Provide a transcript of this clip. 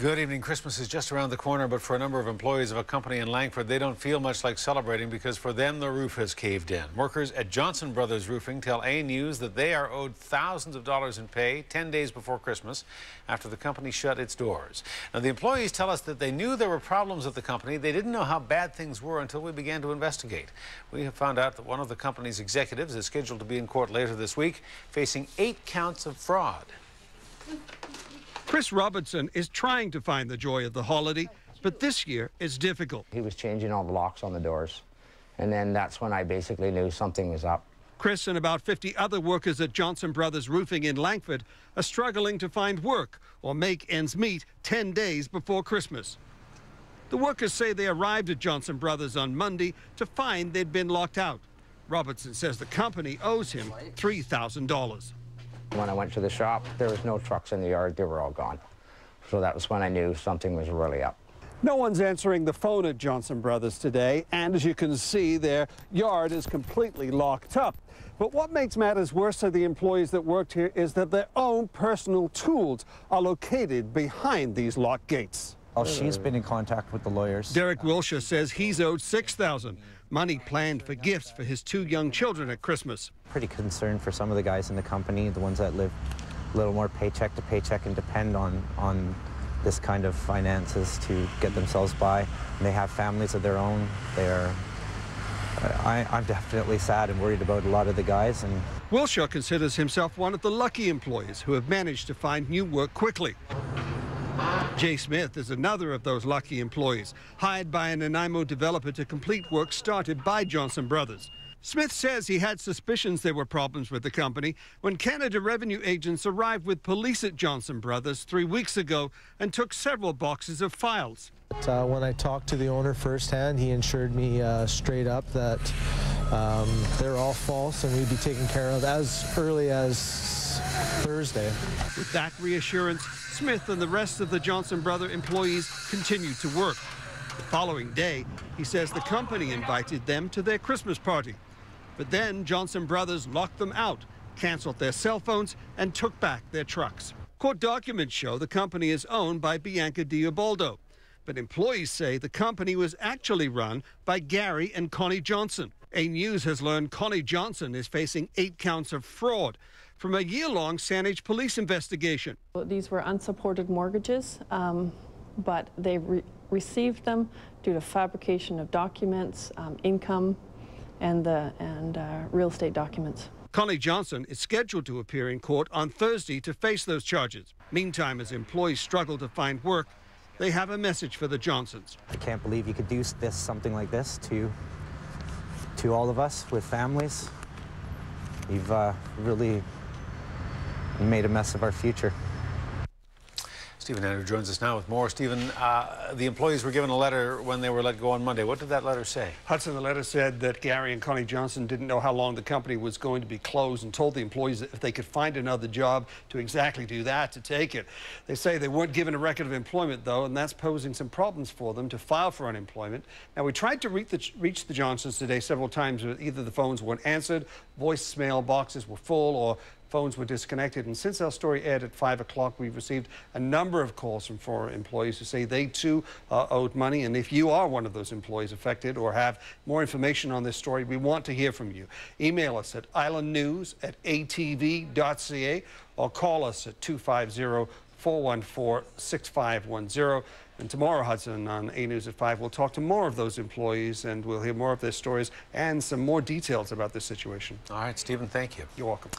Good evening. Christmas is just around the corner, but for a number of employees of a company in Langford, they don't feel much like celebrating because for them, the roof has caved in. Workers at Johnson Brothers Roofing tell A News that they are owed thousands of dollars in pay 10 days before Christmas after the company shut its doors. Now, the employees tell us that they knew there were problems at the company. They didn't know how bad things were until we began to investigate. We have found out that one of the company's executives is scheduled to be in court later this week, facing 8 counts of fraud. Chris Robertson is trying to find the joy of the holiday, but this year it's difficult. He was changing all the locks on the doors, and then that's when I basically knew something was up. Chris and about 50 other workers at Johnson Brothers Roofing in Langford are struggling to find work or make ends meet 10 days before Christmas. The workers say they arrived at Johnson Brothers on Monday to find they'd been locked out. Robertson says the company owes him $3,000. When I went to the shop, there was no trucks in the yard. They were all gone. So that was when I knew something was really up. No one's answering the phone at Johnson Brothers today, and as you can see, their yard is completely locked up. But what makes matters worse to the employees that worked here is that their own personal tools are located behind these locked gates. Well, she's been in contact with the lawyers. Derek Wilshire says he's owed $6,000, money planned for gifts for his 2 young children at Christmas. Pretty concerned for some of the guys in the company, the ones that live a little more paycheck to paycheck and depend on this kind of finances to get themselves by. And they have families of their own. I'm definitely sad and worried about a lot of the guys. And Wilshire considers himself one of the lucky employees who have managed to find new work quickly. Jay Smith is another of those lucky employees, hired by an Nanaimo developer to complete work started by Johnson Brothers. Smith says he had suspicions there were problems with the company when Canada Revenue agents arrived with police at Johnson Brothers 3 weeks ago and took several boxes of files. When I talked to the owner firsthand, he assured me straight up that they're all false and we'd be taken care of as early as Thursday. With that reassurance, Smith and the rest of the Johnson Brothers employees continued to work. The following day, he says the company invited them to their Christmas party. But then Johnson Brothers locked them out, canceled their cell phones, and took back their trucks. Court documents show the company is owned by Bianca Diaboldo. But employees say the company was actually run by Gary and Connie Johnson. A News has learned Connie Johnson is facing 8 counts of fraud from a year-long Saanich police investigation. These were unsupported mortgages, but they received them due to fabrication of documents, income, and real estate documents. Connie Johnson is scheduled to appear in court on Thursday to face those charges. Meantime, as employees struggle to find work, they have a message for the Johnsons. I can't believe you could do something like this to all of us with families. You've really made a mess of our future. Stephen Andrew joins us now with more. Stephen, the employees were given a letter when they were let go on Monday. What did that letter say? Hudson, the letter said that Gary and Connie Johnson didn't know how long the company was going to be closed and told the employees that if they could find another job to exactly do that, to take it. They say they weren't given a record of employment, though, and that's posing some problems for them to file for unemployment. Now, we tried to reach the Johnsons today several times, but either the phones weren't answered, voicemail boxes were full, or phones were disconnected. And since our story aired at 5 o'clock, we've received a number of calls from former employees who say they too are owed money. And if you are one of those employees affected or have more information on this story, we want to hear from you. Email us at islandnews@atv.ca or call us at 250-414-6510. And tomorrow, Hudson, on A News at 5, we'll talk to more of those employees and we'll hear more of their stories and some more details about this situation. All right, Stephen, thank you. You're welcome.